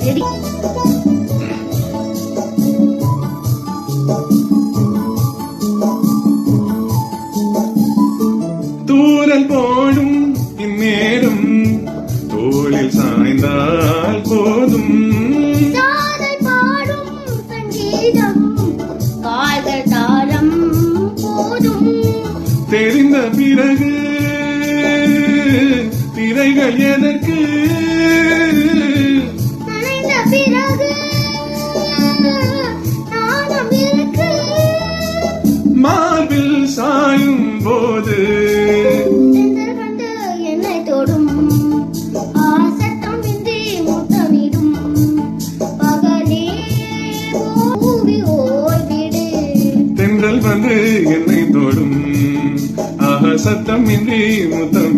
Ready. தூரல் போடும் இந்நேரம் தோளில் சாய்ந்தால் போதும். காதல் பாடும் சங்கீதம் காதல் தாளம் போதும். தெரிந்த பிறகு திரைகள் எதற்கு? நனைந்த பிறகு நாணம் இருக்கு. மார்பில் சாயும் போது தென்றல் கண்டு என்னை தொடும். சத்தம் இன்றி முத்தமிடும். பகலே பூவி ஓய்விடு. தென்றல் வந்து என்னை தொடும். ஆஹா சத்தம் இன்றி முத்தம்